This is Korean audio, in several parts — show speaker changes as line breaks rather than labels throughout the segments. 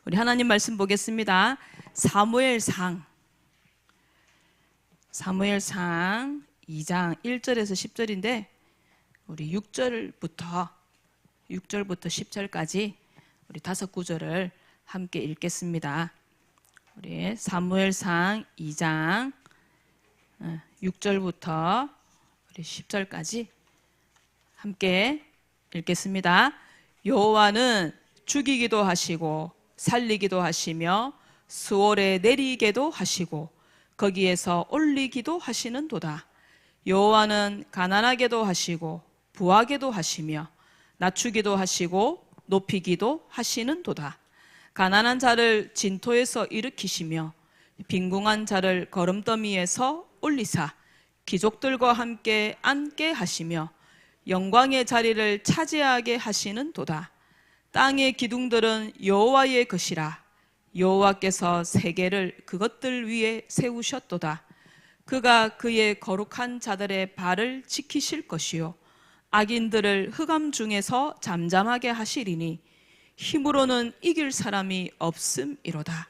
우리 하나님 말씀 보겠습니다. 사무엘상 2장 1절에서 10절인데 우리 6절부터 10절까지 우리 5구절을 함께 읽겠습니다. 우리 사무엘상 2장 6절부터 우리 10절까지 함께 읽겠습니다. 여호와는 죽이기도 하시고 살리기도 하시며 수월에 내리게도 하시고 거기에서 올리기도 하시는도다. 여호와는 가난하게도 하시고 부하게도 하시며 낮추기도 하시고 높이기도 하시는도다. 가난한 자를 진토에서 일으키시며 빈궁한 자를 거름더미에서 올리사 귀족들과 함께 앉게 하시며 영광의 자리를 차지하게 하시는도다. 땅의 기둥들은 여호와의 것이라. 여호와께서 세계를 그것들 위에 세우셨도다. 그가 그의 거룩한 자들의 발을 지키실 것이요 악인들을 흑암 중에서 잠잠하게 하시리니 힘으로는 이길 사람이 없음이로다.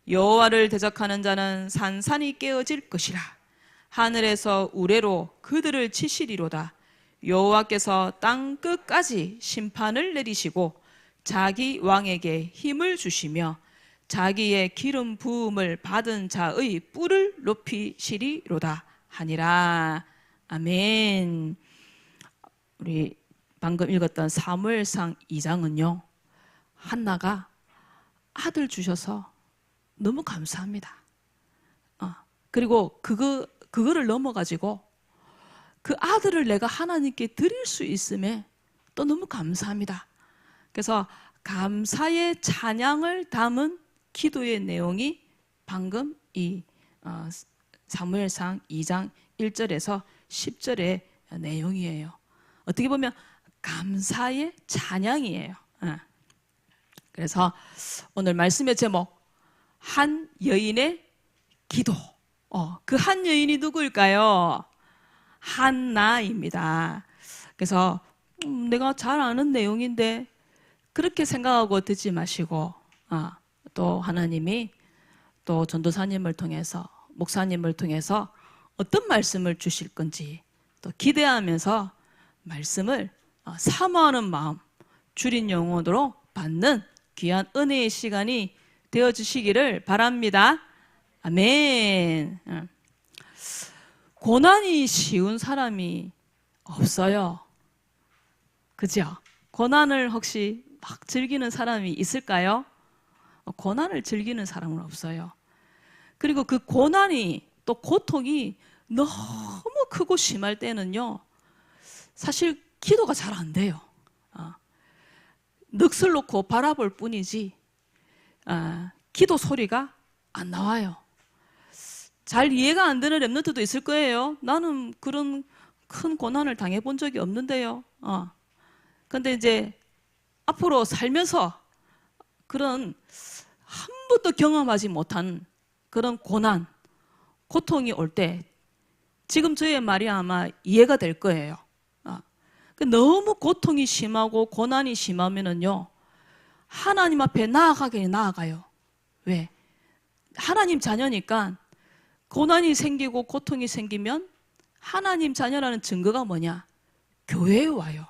여호와를 대적하는 자는 산산이 깨어질 것이라. 하늘에서 우레로 그들을 치시리로다. 여호와께서 땅 끝까지 심판을 내리시고 자기 왕에게 힘을 주시며 자기의 기름 부음을 받은 자의 뿔을 높이시리로다 하니라. 아멘. 우리 방금 읽었던 사무엘상 2장은요 한나가 아들 주셔서 너무 감사합니다. 그리고 그거를 넘어가지고 그 아들을 내가 하나님께 드릴 수 있음에 또 너무 감사합니다. 그래서 감사의 찬양을 담은 기도의 내용이 방금 이 사무엘상 2장 1절에서 10절의 내용이에요. 어떻게 보면 감사의 찬양이에요. 그래서 오늘 말씀의 제목 한 여인의 기도. 그 한 여인이 누구일까요? 한나입니다. 그래서 내가 잘 아는 내용인데 그렇게 생각하고 듣지 마시고 또 하나님이 또 전도사님을 통해서 목사님을 통해서 어떤 말씀을 주실 건지 또 기대하면서 말씀을 사모하는 마음 줄인 영혼으로 받는 귀한 은혜의 시간이 되어주시기를 바랍니다. 아멘. 고난이 쉬운 사람이 없어요. 그죠? 고난을 혹시 막 즐기는 사람이 있을까요? 고난을 즐기는 사람은 없어요. 그리고 그 고난이 또 고통이 너무 크고 심할 때는요 사실 기도가 잘 안 돼요. 넋을 놓고 바라볼 뿐이지 기도 소리가 안 나와요. 잘 이해가 안 되는 랩런트도 있을 거예요. 나는 그런 큰 고난을 당해본 적이 없는데요. 근데 이제 앞으로 살면서 그런 한 번도 경험하지 못한 그런 고난, 고통이 올 때 지금 저의 말이 아마 이해가 될 거예요. 너무 고통이 심하고 고난이 심하면은요 하나님 앞에 나아가요. 왜? 하나님 자녀니까 고난이 생기고 고통이 생기면 하나님 자녀라는 증거가 뭐냐? 교회에 와요.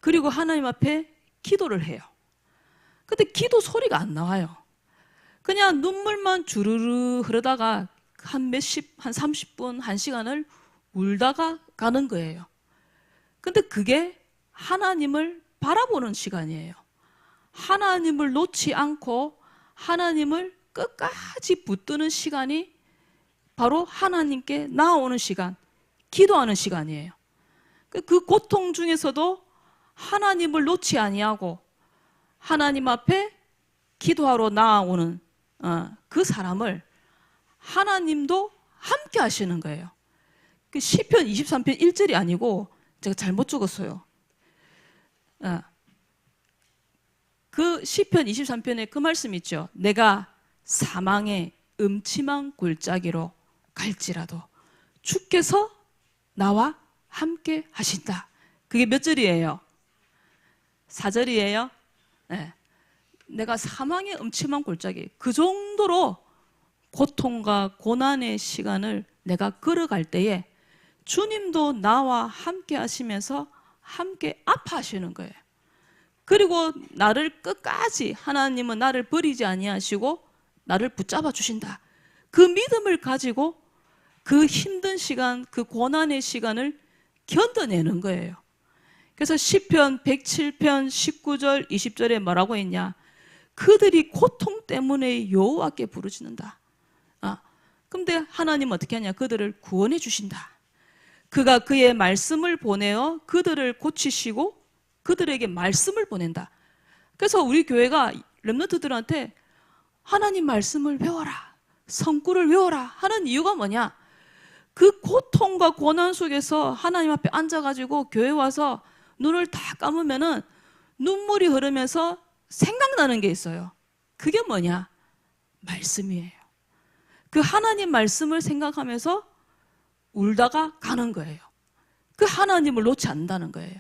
그리고 하나님 앞에 기도를 해요. 근데 기도 소리가 안 나와요. 그냥 눈물만 주르르 흐르다가 한 30분, 1시간을 울다가 가는 거예요. 근데 그게 하나님을 바라보는 시간이에요. 하나님을 놓지 않고 하나님을 끝까지 붙드는 시간이 바로 하나님께 나아오는 시간, 기도하는 시간이에요. 그 고통 중에서도 하나님을 놓지 아니하고 하나님 앞에 기도하러 나아오는 그 사람을 하나님도 함께 하시는 거예요. 그 시편 23편 1절이 아니고 제가 잘못 적었어요. 그 시편 23편에 그 말씀 있죠. 내가 사망의 음침한 골짜기로 갈지라도 주께서 나와 함께 하신다. 그게 몇 절이에요? 4절이에요? 네. 내가 사망의 음침한 골짜기, 그 정도로 고통과 고난의 시간을 내가 걸어갈 때에 주님도 나와 함께 하시면서 함께 아파하시는 거예요. 그리고 나를 끝까지, 하나님은 나를 버리지 아니하시고 나를 붙잡아 주신다. 그 믿음을 가지고 그 힘든 시간, 그 고난의 시간을 견뎌내는 거예요. 그래서 시편 107편 19절 20절에 뭐라고 했냐? 그들이 고통 때문에 여호와께 부르짖는다. 근데 하나님 어떻게 하냐? 그들을 구원해 주신다. 그가 그의 말씀을 보내어 그들을 고치시고 그들에게 말씀을 보낸다. 그래서 우리 교회가 렘넌트들한테 하나님 말씀을 외워라, 성구를 외워라 하는 이유가 뭐냐? 그 고통과 고난 속에서 하나님 앞에 앉아가지고 교회 와서 눈을 다 감으면은 눈물이 흐르면서 생각나는 게 있어요. 그게 뭐냐? 말씀이에요. 그 하나님 말씀을 생각하면서 울다가 가는 거예요. 그 하나님을 놓지 않는다는 거예요.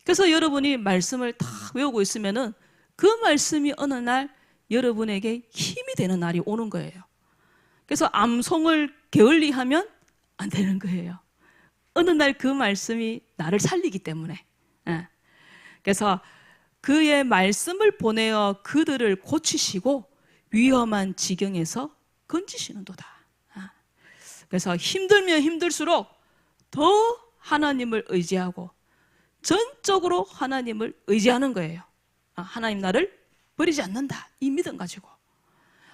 그래서 여러분이 말씀을 다 외우고 있으면은 그 말씀이 어느 날 여러분에게 힘이 되는 날이 오는 거예요. 그래서 암송을 게을리하면 안 되는 거예요. 어느 날 그 말씀이 나를 살리기 때문에. 그래서 그의 말씀을 보내어 그들을 고치시고 위험한 지경에서 건지시는도다. 그래서 힘들면 힘들수록 더 하나님을 의지하고 전적으로 하나님을 의지하는 거예요. 하나님 나를 버리지 않는다. 이 믿음 가지고.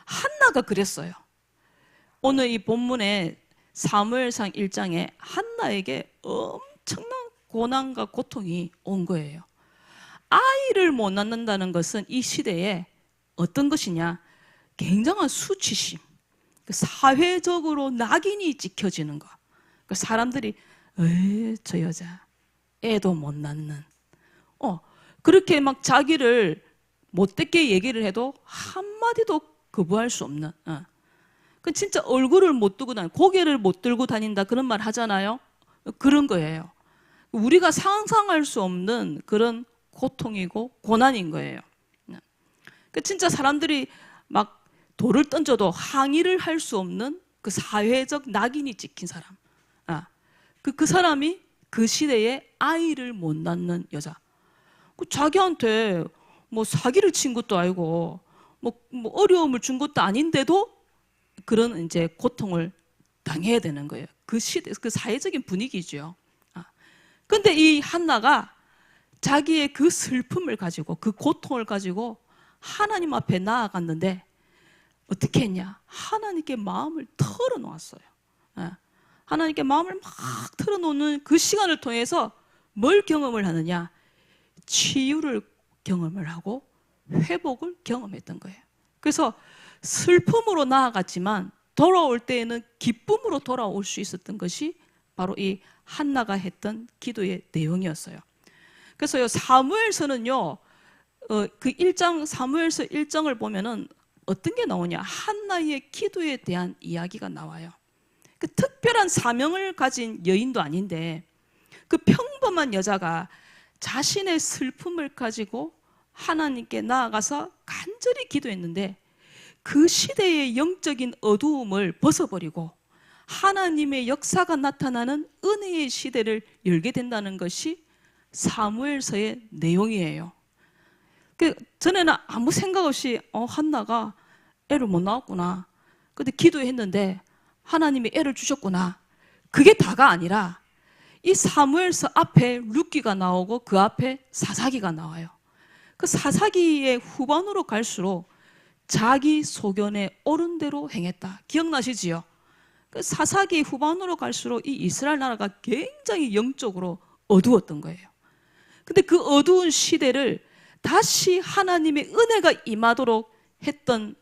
한나가 그랬어요. 오늘 이 본문에 사무엘상 1장에 한나에게 엄청난 고난과 고통이 온 거예요. 아이를 못 낳는다는 것은 이 시대에 어떤 것이냐? 굉장한 수치심, 사회적으로 낙인이 찍혀지는 거. 사람들이 저 여자 애도 못 낳는, 그렇게 막 자기를 못되게 얘기를 해도 한마디도 거부할 수 없는, 그 진짜 얼굴을 못 들고 고개를 못 들고 다닌다 그런 말 하잖아요. 그런 거예요. 우리가 상상할 수 없는 그런 고통이고 고난인 거예요. 그 진짜 사람들이 막 돌을 던져도 항의를 할 수 없는 그 사회적 낙인이 찍힌 사람. 그 사람이 그 시대에 아이를 못 낳는 여자. 자기한테 뭐 사기를 친 것도 아니고 뭐 어려움을 준 것도 아닌데도 그런 이제 고통을 당해야 되는 거예요. 그 시대, 그 사회적인 분위기죠. 근데 이 한나가 자기의 그 슬픔을 가지고, 그 고통을 가지고 하나님 앞에 나아갔는데 어떻게 했냐? 하나님께 마음을 털어놓았어요. 하나님께 마음을 막 털어놓는 그 시간을 통해서 뭘 경험을 하느냐? 치유를 경험을 하고 회복을 경험했던 거예요. 그래서 슬픔으로 나아갔지만 돌아올 때에는 기쁨으로 돌아올 수 있었던 것이 바로 이 한나가 했던 기도의 내용이었어요. 그래서 사무엘서는요, 그 1장, 사무엘서 1장을 보면은 어떤 게 나오냐? 한나의 기도에 대한 이야기가 나와요. 그 특별한 사명을 가진 여인도 아닌데 그 평범한 여자가 자신의 슬픔을 가지고 하나님께 나아가서 간절히 기도했는데 그 시대의 영적인 어두움을 벗어버리고 하나님의 역사가 나타나는 은혜의 시대를 열게 된다는 것이 사무엘서의 내용이에요. 전에는 아무 생각 없이 한나가 애를 못 낳았구나. 근데 기도했는데 하나님이 애를 주셨구나. 그게 다가 아니라 이 사무엘서 앞에 룻기가 나오고 그 앞에 사사기가 나와요. 그 사사기의 후반으로 갈수록 자기 소견에 옳은 대로 행했다. 기억나시지요? 그 사사기 후반으로 갈수록 이 이스라엘 나라가 굉장히 영적으로 어두웠던 거예요. 근데 그 어두운 시대를 다시 하나님의 은혜가 임하도록 했던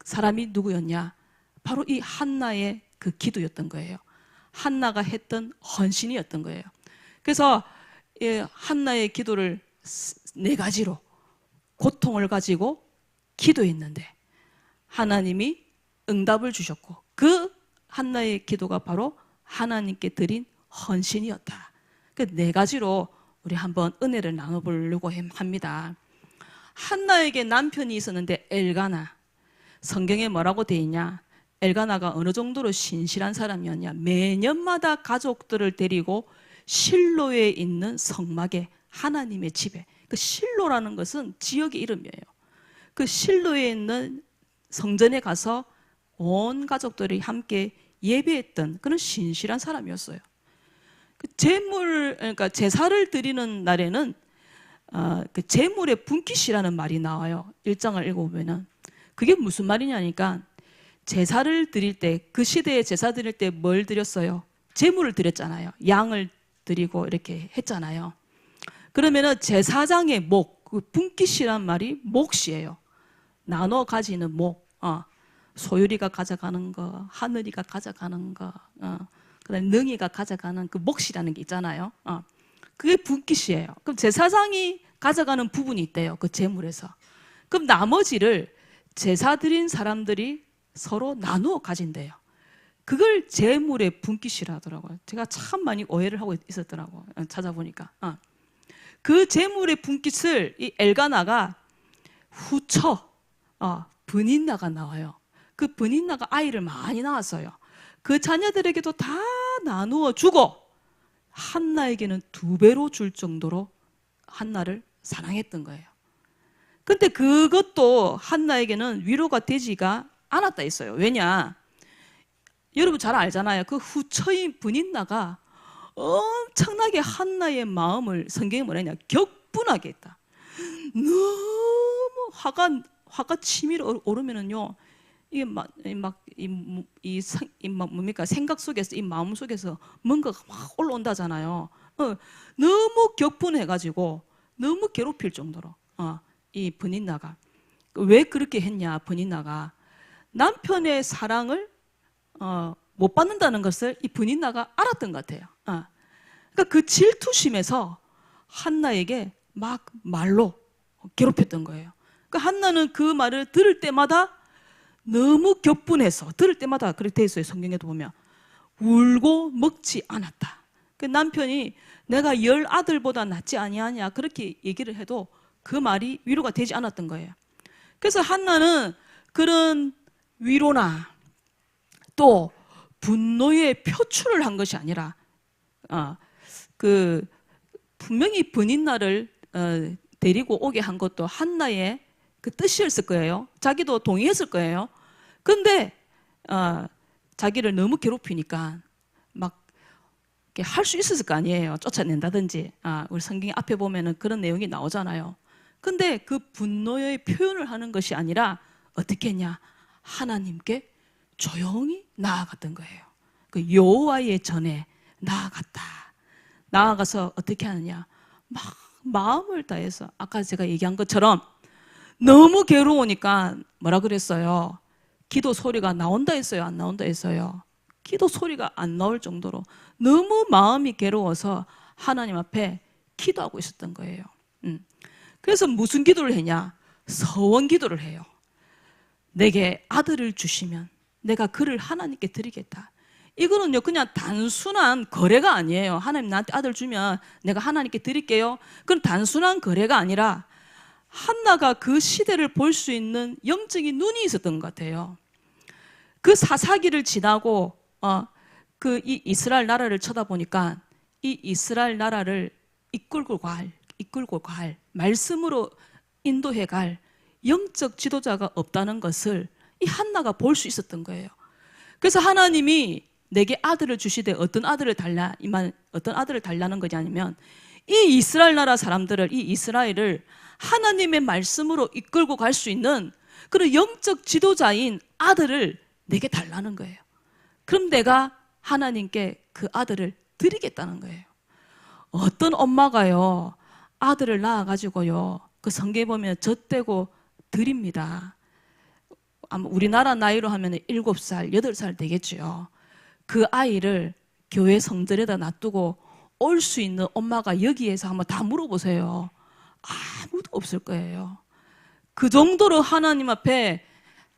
사람이 누구였냐? 바로 이 한나의 그 기도였던 거예요. 한나가 했던 헌신이었던 거예요. 그래서 한나의 기도를 4가지로 고통을 가지고 기도했는데 하나님이 응답을 주셨고 그 한나의 기도가 바로 하나님께 드린 헌신이었다. 그 4가지로 우리 한번 은혜를 나눠보려고 합니다. 한나에게 남편이 있었는데 엘가나. 성경에 뭐라고 돼 있냐? 엘가나가 어느 정도로 신실한 사람이었냐? 매년마다 가족들을 데리고 실로에 있는 성막에, 하나님의 집에, 그 실로라는 것은 지역의 이름이에요. 그 실로에 있는 성전에 가서 온 가족들이 함께 예배했던 그런 신실한 사람이었어요. 그 그러니까 제사를 드리는 날에는 그 제물의 분깃이라는 말이 나와요. 1장을 읽어보면은. 그게 무슨 말이냐니까, 제사를 드릴 때, 그 시대에 제사 드릴 때 뭘 드렸어요? 제물을 드렸잖아요. 양을 드리고 이렇게 했잖아요. 그러면은 제사장의 목, 그 분깃이란 말이 몫이에요. 나눠 가지는 목. 소율이가 가져가는 거, 하늘이가 가져가는 거, 그다음에 능이가 가져가는 그 몫이라는 게 있잖아요. 그게 분깃이에요. 그럼 제사장이 가져가는 부분이 있대요. 그 제물에서. 그럼 나머지를 제사 드린 사람들이 서로 나누어 가진대요. 그걸 제물의 분깃이라 하더라고요. 제가 참 많이 오해를 하고 있었더라고요. 찾아보니까. 그 제물의 분깃을 이 엘가나가 후처, 브닌나가 나와요. 그 브닌나가 아이를 많이 낳았어요. 그 자녀들에게도 다 나누어 주고 한나에게는 2배로 줄 정도로 한나를 사랑했던 거예요. 근데 그것도 한나에게는 위로가 되지가 않았다 했어요. 왜냐? 여러분 잘 알잖아요. 그 후처인 브닌나가 엄청나게 한나의 마음을, 성경이 뭐랬냐, 격분하게 했다. 너무 화가 치밀어 오르면은요, 이게 뭡니까? 생각 속에서, 이 마음 속에서 뭔가가 막 올라온다잖아요. 너무 격분해가지고 너무 괴롭힐 정도로 이 브닌나가. 왜 그렇게 했냐? 브닌나가 남편의 사랑을 못 받는다는 것을 이 브닌나가 알았던 것 같아요. 그러니까 그 질투심에서 한나에게 막 말로 괴롭혔던 거예요. 그러니까 한나는 그 말을 들을 때마다 너무 격분해서, 들을 때마다 그렇게 돼 있어요. 성경에도 보면 울고 먹지 않았다. 그 남편이 내가 10아들보다 낫지 아니하냐 그렇게 얘기를 해도 그 말이 위로가 되지 않았던 거예요. 그래서 한나는 그런 위로나 또 분노의 표출을 한 것이 아니라 분명히 브닌나를 데리고 오게 한 것도 한나의 그 뜻이었을 거예요. 자기도 동의했을 거예요. 근데 자기를 너무 괴롭히니까 막 할 수 있었을 거 아니에요. 쫓아낸다든지. 우리 성경 앞에 보면은 그런 내용이 나오잖아요. 근데 그 분노의 표현을 하는 것이 아니라 어떻게 했냐? 하나님께 조용히 나아갔던 거예요. 그 여호와의 전에 나아갔다. 나아가서 어떻게 하느냐? 막 마음을 다해서, 아까 제가 얘기한 것처럼 너무 괴로우니까 뭐라 그랬어요? 기도 소리가 나온다 했어요? 안 나온다 했어요? 기도 소리가 안 나올 정도로 너무 마음이 괴로워서 하나님 앞에 기도하고 있었던 거예요. 그래서 무슨 기도를 했냐? 서원 기도를 해요. 내게 아들을 주시면 내가 그를 하나님께 드리겠다. 이거는요 그냥 단순한 거래가 아니에요. 하나님 나한테 아들 주면 내가 하나님께 드릴게요. 그건 단순한 거래가 아니라 한나가 그 시대를 볼 수 있는 영적인 눈이 있었던 것 같아요. 그 사사기를 지나고 이 이스라엘 나라를 쳐다보니까 이 이스라엘 나라를 이끌고 갈 말씀으로 인도해 갈 영적 지도자가 없다는 것을 이 한나가 볼 수 있었던 거예요. 그래서 하나님이 내게 아들을 주시되 어떤 아들을 달라는 거냐면 이 이스라엘 나라 사람들을, 이 이스라엘을 하나님의 말씀으로 이끌고 갈 수 있는 그런 영적 지도자인 아들을 내게 달라는 거예요. 그럼 내가 하나님께 그 아들을 드리겠다는 거예요. 어떤 엄마가요 아들을 낳아가지고요 그 성경에 보면 젖대고 드립니다. 아마 우리나라 나이로 하면 7살, 8살 되겠죠. 그 아이를 교회 성전에다 놔두고 올 수 있는 엄마가 여기에서 한번 다 물어보세요. 아무도 없을 거예요. 그 정도로 하나님 앞에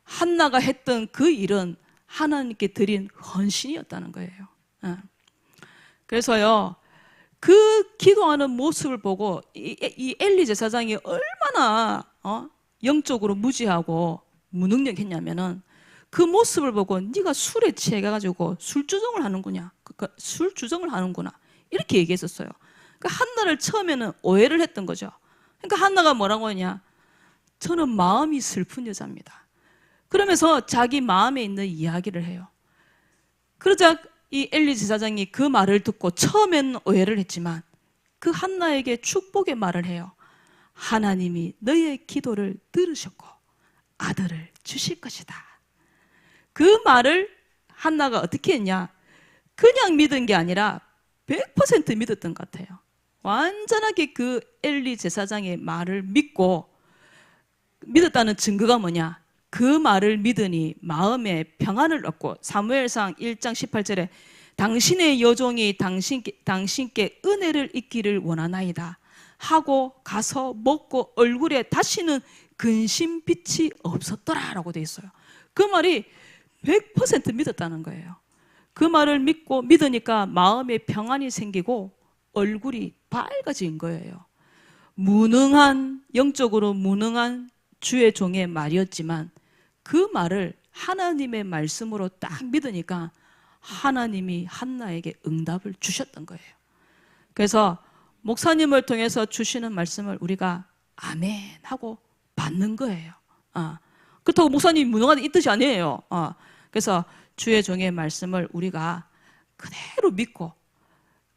한나가 했던 그 일은 하나님께 드린 헌신이었다는 거예요. 그래서요 그 기도하는 모습을 보고 이 엘리 제사장이 얼마나 영적으로 무지하고 무능력했냐면은 그 모습을 보고 네가 술에 취해가지고 술주정을 하는구나. 술주정을 하는구나. 이렇게 얘기했었어요. 그러니까 한나를 처음에는 오해를 했던 거죠. 그러니까 한나가 뭐라고 하냐? 저는 마음이 슬픈 여자입니다. 그러면서 자기 마음에 있는 이야기를 해요. 그러자 이 엘리 제사장이 그 말을 듣고 처음에는 오해를 했지만 그 한나에게 축복의 말을 해요. 하나님이 너의 기도를 들으셨고 아들을 주실 것이다. 그 말을 한나가 어떻게 했냐? 그냥 믿은 게 아니라 100% 믿었던 것 같아요. 완전하게 그 엘리 제사장의 말을 믿고 믿었다는 증거가 뭐냐? 그 말을 믿으니 마음에 평안을 얻고 사무엘상 1장 18절에 당신의 여종이 당신께 은혜를 입기를 원하나이다 하고 가서 먹고 얼굴에 다시는 근심빛이 없었더라 라고 돼 있어요. 그 말이 100% 믿었다는 거예요. 그 말을 믿고 믿으니까 마음에 평안이 생기고 얼굴이 밝아진 거예요. 영적으로 무능한 주의 종의 말이었지만 그 말을 하나님의 말씀으로 딱 믿으니까 하나님이 한나에게 응답을 주셨던 거예요. 그래서 목사님을 통해서 주시는 말씀을 우리가 아멘 하고 받는 거예요. 그렇다고 목사님이 무능하다 이 뜻이 아니에요. 그래서 주의 종의 말씀을 우리가 그대로 믿고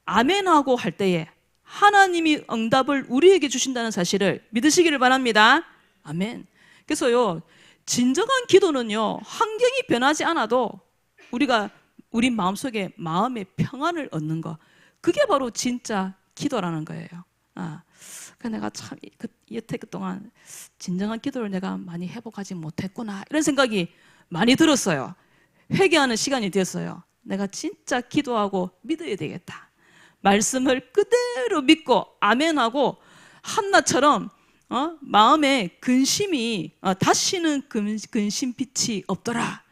아멘하고 할 때에 하나님이 응답을 우리에게 주신다는 사실을 믿으시기를 바랍니다. 아멘. 그래서요, 진정한 기도는요, 환경이 변하지 않아도 우리가 우리 마음속에 마음의 평안을 얻는 거, 그게 바로 진짜 기도라는 거예요. 내가 참 여태껏 동안 진정한 기도를 내가 많이 회복하지 못했구나 이런 생각이 많이 들었어요. 회개하는 시간이 되었어요. 내가 진짜 기도하고 믿어야 되겠다. 말씀을 그대로 믿고 아멘하고 한나처럼 마음에 근심이 다시는 근심빛이 없더라.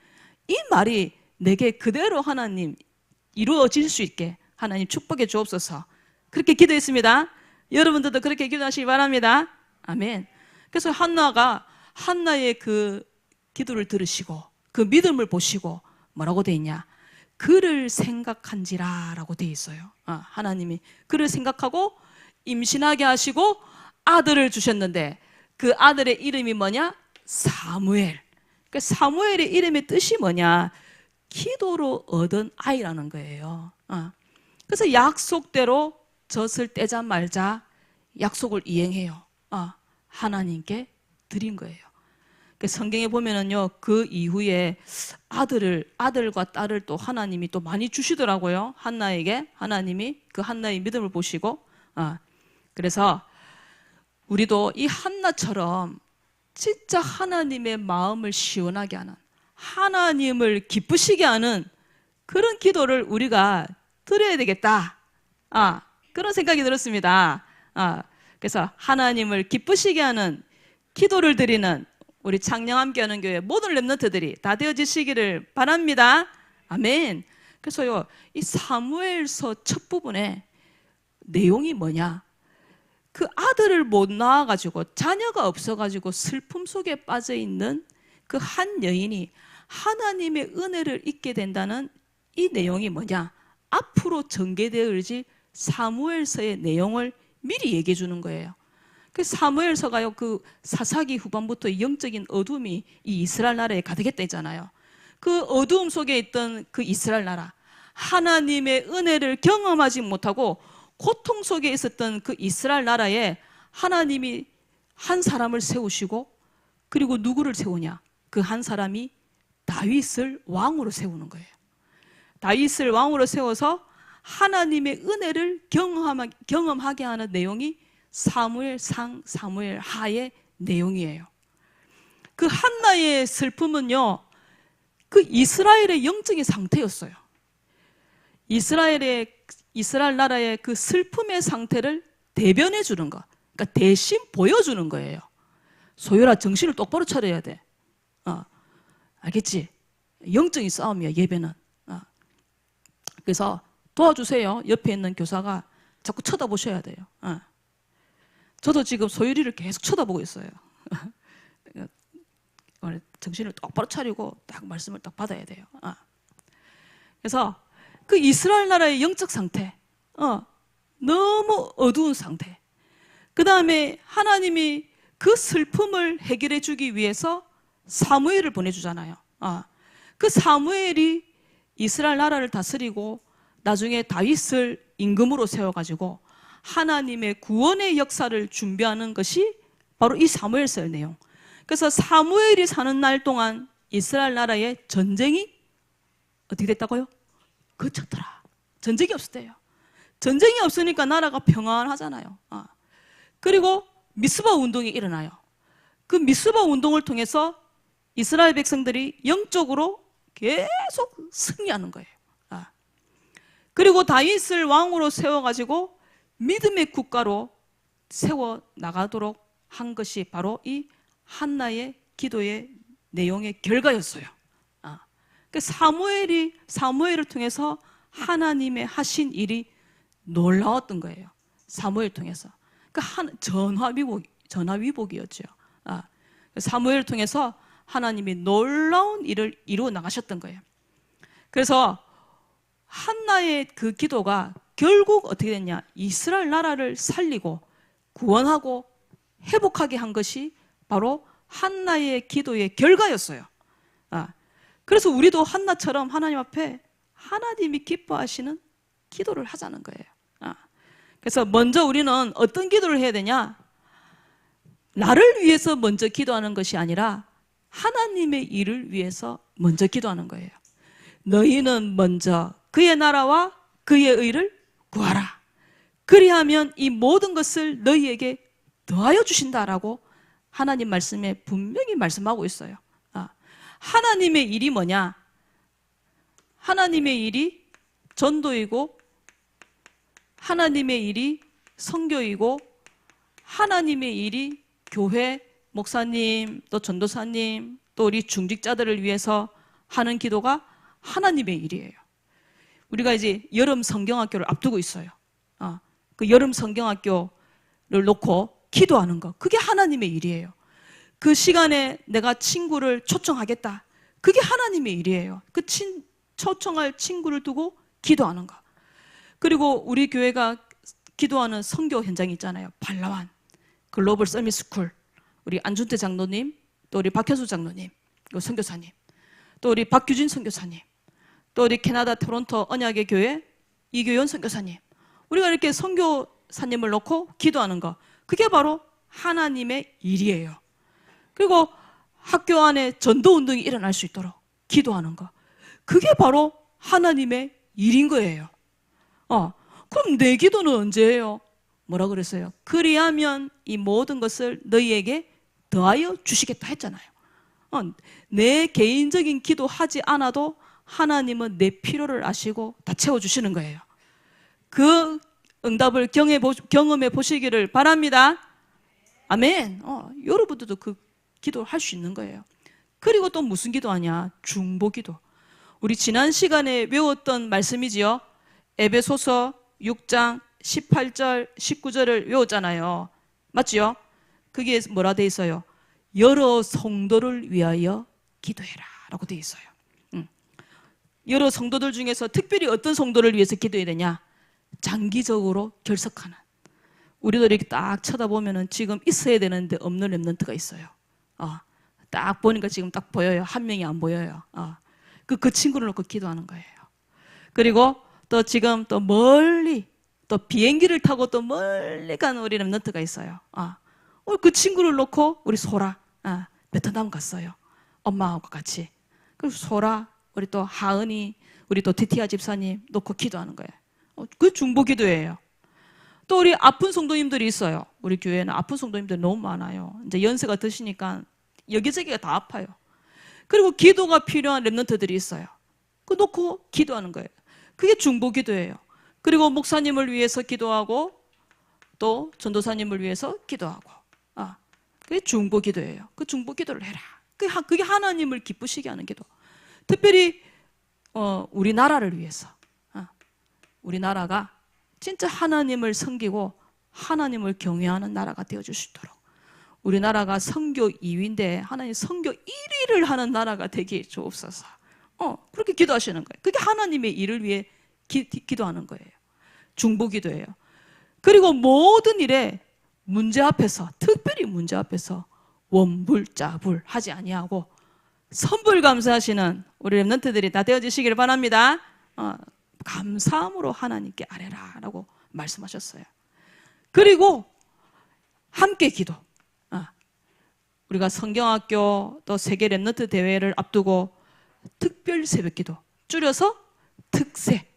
이 말이 내게 그대로 하나님 이루어질 수 있게 하나님 축복해 주옵소서. 그렇게 기도했습니다. 여러분들도 그렇게 기도하시기 바랍니다. 아멘. 그래서 한나의 그 기도를 들으시고 그 믿음을 보시고 뭐라고 돼 있냐? 그를 생각한지라 라고 돼 있어요. 하나님이 그를 생각하고 임신하게 하시고 아들을 주셨는데 그 아들의 이름이 뭐냐? 사무엘. 그러니까 사무엘의 이름의 뜻이 뭐냐? 기도로 얻은 아이라는 거예요. 그래서 약속대로 젖을 떼자 말자 약속을 이행해요. 하나님께 드린 거예요. 성경에 보면은요, 그 이후에 아들과 딸을 또 하나님이 또 많이 주시더라고요. 한나에게 하나님이 그 한나의 믿음을 보시고, 그래서 우리도 이 한나처럼 진짜 하나님의 마음을 시원하게 하는, 하나님을 기쁘시게 하는 그런 기도를 우리가 드려야 되겠다. 그런 생각이 들었습니다. 그래서 하나님을 기쁘시게 하는 기도를 드리는 우리 창녕함께하는 교회 모든 렘넌트들이 다 되어지시기를 바랍니다. 아멘. 그래서요, 이 사무엘서 첫 부분에 내용이 뭐냐? 그 아들을 못 낳아가지고 자녀가 없어가지고 슬픔 속에 빠져 있는 그 한 여인이 하나님의 은혜를 잊게 된다는 이 내용이 뭐냐? 앞으로 전개되어질 사무엘서의 내용을 미리 얘기해 주는 거예요. 그 사무엘서가요, 그 사사기 후반부터 영적인 어둠이 이 이스라엘 나라에 가득했다 했잖아요. 그 어두움 속에 있던 그 이스라엘 나라, 하나님의 은혜를 경험하지 못하고 고통 속에 있었던 그 이스라엘 나라에 하나님이 한 사람을 세우시고, 그리고 누구를 세우냐? 그 한 사람이 다윗을 왕으로 세우는 거예요. 다윗을 왕으로 세워서 하나님의 은혜를 경험하게 하는 내용이 사무엘상, 사무엘하의 내용이에요. 그 한나의 슬픔은요, 그 이스라엘의 영적인 상태였어요. 이스라엘 나라의 그 슬픔의 상태를 대변해 주는 거, 그러니까 대신 보여주는 거예요. 소율아, 정신을 똑바로 차려야 돼. 알겠지? 영적인 싸움이야, 예배는. 그래서 도와주세요. 옆에 있는 교사가 자꾸 쳐다보셔야 돼요. 저도 지금 소율이를 계속 쳐다보고 있어요. 정신을 똑바로 차리고 딱 말씀을 딱 받아야 돼요. 그래서 그 이스라엘 나라의 영적 상태, 너무 어두운 상태. 그 다음에 하나님이 그 슬픔을 해결해 주기 위해서 사무엘을 보내주잖아요. 그 사무엘이 이스라엘 나라를 다스리고 나중에 다윗을 임금으로 세워가지고 하나님의 구원의 역사를 준비하는 것이 바로 이 사무엘서의 내용. 그래서 사무엘이 사는 날 동안 이스라엘 나라의 전쟁이 어떻게 됐다고요? 그쳤더라. 전쟁이 없었대요. 전쟁이 없으니까 나라가 평안하잖아요. 그리고 미스바 운동이 일어나요. 그 미스바 운동을 통해서 이스라엘 백성들이 영적으로 계속 승리하는 거예요. 그리고 다윗을 왕으로 세워가지고 믿음의 국가로 세워 나가도록 한 것이 바로 이 한나의 기도의 내용의 결과였어요. 그 사무엘을 통해서 하나님의 하신 일이 놀라웠던 거예요. 사무엘을 통해서. 그 전화위복이었죠. 사무엘을 통해서 하나님이 놀라운 일을 이루어 나가셨던 거예요. 그래서 한나의 그 기도가 결국 어떻게 됐냐? 이스라엘 나라를 살리고 구원하고 회복하게 한 것이 바로 한나의 기도의 결과였어요. 그래서 우리도 한나처럼 하나님 앞에 하나님이 기뻐하시는 기도를 하자는 거예요. 그래서 먼저 우리는 어떤 기도를 해야 되냐? 나를 위해서 먼저 기도하는 것이 아니라 하나님의 일을 위해서 먼저 기도하는 거예요. 너희는 먼저 그의 나라와 그의 의를 구하라. 그리하면 이 모든 것을 너희에게 더하여 주신다라고 하나님 말씀에 분명히 말씀하고 있어요. 하나님의 일이 뭐냐? 하나님의 일이 전도이고 하나님의 일이 선교이고 하나님의 일이 교회, 목사님, 또 전도사님, 또 우리 중직자들을 위해서 하는 기도가 하나님의 일이에요. 우리가 이제 여름 성경학교를 앞두고 있어요. 그 여름 성경학교를 놓고 기도하는 거, 그게 하나님의 일이에요. 그 시간에 내가 친구를 초청하겠다, 그게 하나님의 일이에요. 그 초청할 친구를 두고 기도하는 거. 그리고 우리 교회가 기도하는 선교 현장이 있잖아요. 발라완 글로벌 서밋 스쿨, 우리 안준태 장로님, 또 우리 박현수 장로님, 선교사님, 또 우리 박규진 선교사님, 또 우리 캐나다 토론토 언약의 교회 이교연 선교사님, 우리가 이렇게 선교사님을 놓고 기도하는 거, 그게 바로 하나님의 일이에요. 그리고 학교 안에 전도운동이 일어날 수 있도록 기도하는 거, 그게 바로 하나님의 일인 거예요. 그럼 내 기도는 언제 해요? 뭐라 그랬어요? 그리하면 이 모든 것을 너희에게 더하여 주시겠다 했잖아요. 내 개인적인 기도하지 않아도 하나님은 내 필요를 아시고 다 채워주시는 거예요. 그 응답을 경험해 보시기를 바랍니다. 아멘. 여러분들도 그 기도를 할 수 있는 거예요. 그리고 또 무슨 기도하냐? 중보기도. 우리 지난 시간에 외웠던 말씀이지요. 에베소서 6장 18절 19절을 외웠잖아요. 맞지요? 그게 뭐라 돼 있어요? 여러 성도를 위하여 기도해라 라고 돼 있어요. 여러 성도들 중에서 특별히 어떤 성도를 위해서 기도해야 되냐? 장기적으로 결석하는, 우리도 이렇게 딱 쳐다보면은 지금 있어야 되는데 없는 렘넌트가 있어요. 딱 보니까 지금 딱 보여요. 한 명이 안 보여요. 그 친구를 놓고 기도하는 거예요. 그리고 또 지금 또 멀리 또 비행기를 타고 또 멀리 가는 우리 렘넌트가 있어요. 그 친구를 놓고 우리 소라 베트남 갔어요. 엄마하고 같이. 그리고 소라, 우리 또 하은이, 우리 또 디티아 집사님 놓고 기도하는 거예요. 그 중보 기도예요. 또 우리 아픈 성도님들이 있어요. 우리 교회는 아픈 성도님들이 너무 많아요. 이제 연세가 드시니까 여기저기가 다 아파요. 그리고 기도가 필요한 렘넌트들이 있어요. 그 놓고 기도하는 거예요. 그게 중보 기도예요. 그리고 목사님을 위해서 기도하고 또 전도사님을 위해서 기도하고, 그게 중보 기도예요. 그 중보 기도를 해라. 그게 하나님을 기쁘시게 하는 기도. 특별히 우리나라를 위해서, 우리나라가 진짜 하나님을 섬기고 하나님을 경외하는 나라가 되어줄 수 있도록, 우리나라가 선교 2위인데 하나님 선교 1위를 하는 나라가 되게 주옵소서. 그렇게 기도하시는 거예요. 그게 하나님의 일을 위해 기도하는 거예요. 중보기도예요. 그리고 모든 일에 문제 앞에서, 특별히 문제 앞에서 원불자불 하지 아니하고 선불 감사하시는 우리 렘넌트들이 다 되어지시기를 바랍니다. 감사함으로 하나님께 아뢰라 라고 말씀하셨어요. 그리고 함께 기도. 우리가 성경학교 또 세계 렘넌트 대회를 앞두고 특별 새벽기도, 줄여서 특새.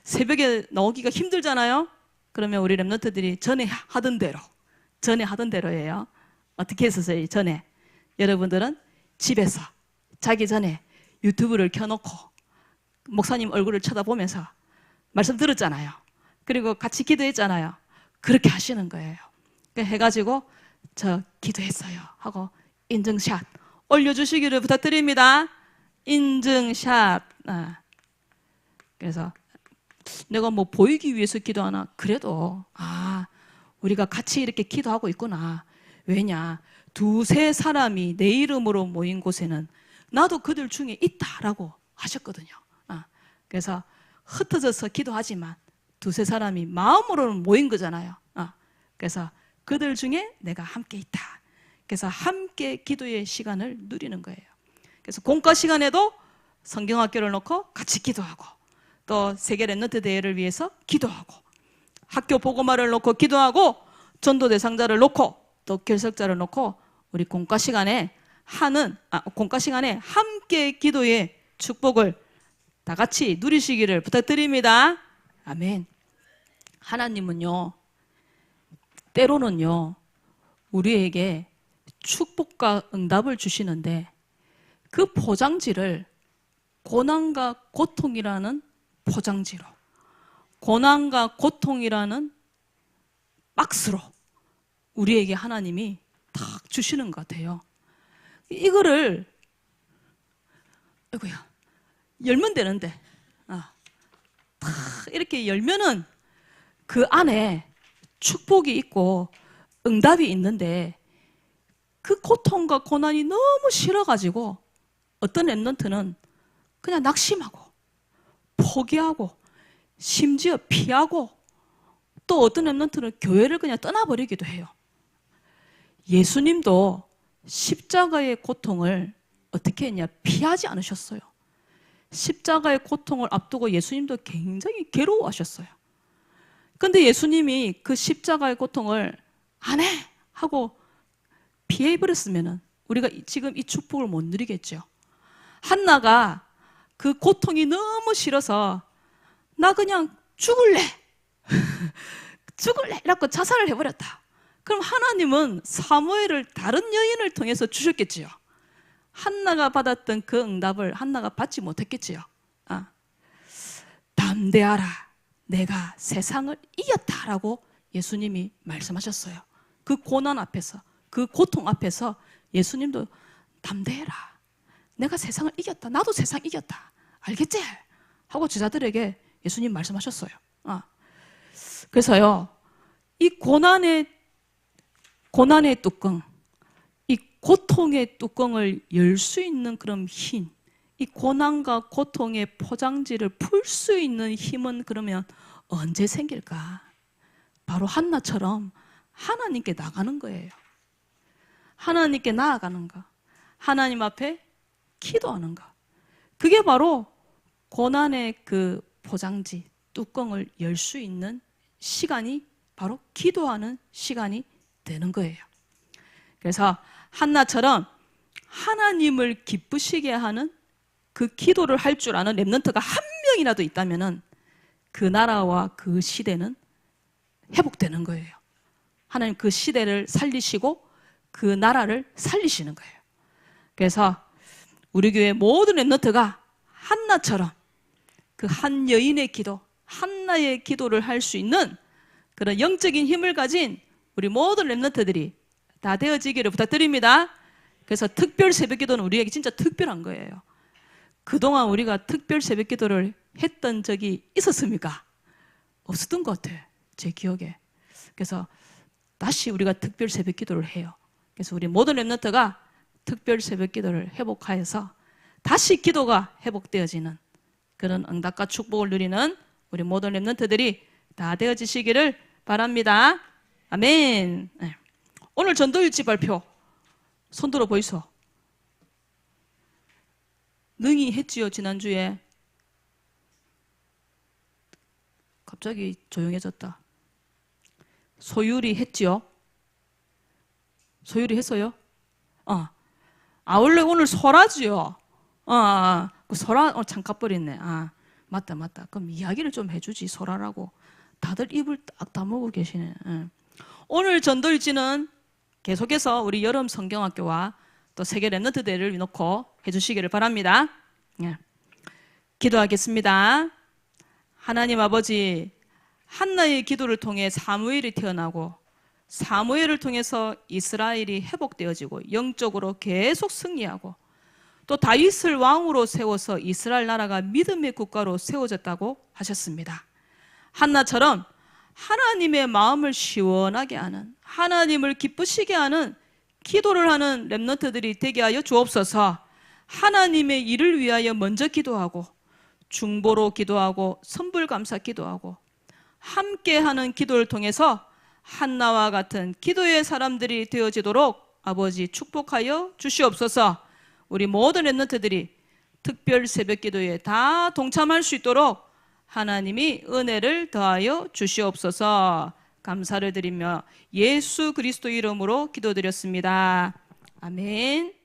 새벽에 나오기가 힘들잖아요. 그러면 우리 렘넌트들이 전에 하던 대로예요. 어떻게 했었어요? 전에 여러분들은 집에서 자기 전에 유튜브를 켜놓고 목사님 얼굴을 쳐다보면서 말씀 들었잖아요. 그리고 같이 기도했잖아요. 그렇게 하시는 거예요. 해가지고 저 기도했어요 하고 인증샷 올려주시기를 부탁드립니다. 인증샷. 그래서 내가 뭐 보이기 위해서 기도하나? 그래도 우리가 같이 이렇게 기도하고 있구나. 왜냐? 두세 사람이 내 이름으로 모인 곳에는 나도 그들 중에 있다라고 하셨거든요. 그래서 흩어져서 기도하지만 두세 사람이 마음으로는 모인 거잖아요. 그래서 그들 중에 내가 함께 있다. 그래서 함께 기도의 시간을 누리는 거예요. 그래서 공과 시간에도 성경학교를 놓고 같이 기도하고, 또 세계 렘넌트 대회를 위해서 기도하고, 학교 보고마를 놓고 기도하고, 전도 대상자를 놓고, 또 결석자를 놓고 우리 공과 시간에 함께 기도의 축복을 다 같이 누리시기를 부탁드립니다. 아멘. 하나님은요, 때로는요, 우리에게 축복과 응답을 주시는데 그 포장지를 고난과 고통이라는 포장지로, 고난과 고통이라는 박스로 우리에게 하나님이 탁 주시는 것 같아요. 이거를 열면 되는데 탁 이렇게 열면은 그 안에 축복이 있고 응답이 있는데, 그 고통과 고난이 너무 싫어가지고 어떤 렘넌트는 그냥 낙심하고 포기하고 심지어 피하고, 또 어떤 렘넌트는 교회를 그냥 떠나버리기도 해요. 예수님도 십자가의 고통을 어떻게 했냐? 피하지 않으셨어요. 십자가의 고통을 앞두고 예수님도 굉장히 괴로워하셨어요. 근데 예수님이 그 십자가의 고통을 안 해! 하고 피해버렸으면 우리가 지금 이 축복을 못 누리겠죠. 한나가 그 고통이 너무 싫어서 나 그냥 죽을래! 죽을래! 이라고 자살을 해버렸다. 그럼 하나님은 사무엘을 다른 여인을 통해서 주셨겠지요. 한나가 받았던 그 응답을 한나가 받지 못했겠지요. 담대하라, 내가 세상을 이겼다라고 예수님이 말씀하셨어요. 그 고난 앞에서, 그 고통 앞에서 예수님도 담대해라, 내가 세상을 이겼다, 나도 세상 이겼다, 알겠지? 하고 제자들에게 예수님 말씀하셨어요. 그래서요, 이 고난의 뚜껑, 이 고통의 뚜껑을 열 수 있는 그런 힘, 이 고난과 고통의 포장지를 풀 수 있는 힘은 그러면 언제 생길까? 바로 한나처럼 하나님께 나가는 거예요. 하나님께 나아가는 거, 하나님 앞에 기도하는 거. 그게 바로 고난의 그 포장지, 뚜껑을 열 수 있는 시간이 바로 기도하는 시간이 되는 거예요. 그래서 한나처럼 하나님을 기쁘시게 하는 그 기도를 할 줄 아는 렘넌트가 한 명이라도 있다면은 그 나라와 그 시대는 회복되는 거예요. 하나님 그 시대를 살리시고 그 나라를 살리시는 거예요. 그래서 우리 교회 모든 렘넌트가 한나처럼 그 한 여인의 기도, 한나의 기도를 할 수 있는 그런 영적인 힘을 가진 우리 모든 렘넌트들이 다 되어지기를 부탁드립니다. 그래서 특별 새벽기도는 우리에게 진짜 특별한 거예요. 그동안 우리가 특별 새벽기도를 했던 적이 있었습니까? 없었던 것 같아요, 제 기억에. 그래서 다시 우리가 특별 새벽 기도를 해요. 그래서 우리 모든 렘넌트가 특별 새벽 기도를 회복하여서 다시 기도가 회복되어지는 그런 응답과 축복을 누리는 우리 모든 렘넌트들이 다 되어지시기를 바랍니다. 아멘. 네. 오늘 전도일지 발표 손 들어 보이소. 능히 했지요. 지난주에 갑자기 조용해졌다. 소율이 했지요. 소율이 했어요? 원래 오늘 설아지요. 그 설아 잠깐 버렸네. 맞다. 그럼 이야기를 좀 해주지. 설아라고. 다들 입을 딱 다물고 계시네. 오늘 전도일지는 계속해서 우리 여름 성경학교와 또 세계 렘넌트 대회를 놓고 해주시기를 바랍니다. 기도하겠습니다. 하나님 아버지, 한나의 기도를 통해 사무엘이 태어나고 사무엘을 통해서 이스라엘이 회복되어지고 영적으로 계속 승리하고 또 다윗을 왕으로 세워서 이스라엘 나라가 믿음의 국가로 세워졌다고 하셨습니다. 한나처럼 하나님의 마음을 시원하게 하는, 하나님을 기쁘시게 하는 기도를 하는 렘넌트들이 되게 하여 주옵소서. 하나님의 일을 위하여 먼저 기도하고 중보로 기도하고 선불감사 기도하고 함께하는 기도를 통해서 한나와 같은 기도의 사람들이 되어지도록 아버지 축복하여 주시옵소서. 우리 모든 렘넌트들이 특별 새벽 기도에 다 동참할 수 있도록 하나님이 은혜를 더하여 주시옵소서. 감사를 드리며 예수 그리스도 이름으로 기도드렸습니다. 아멘.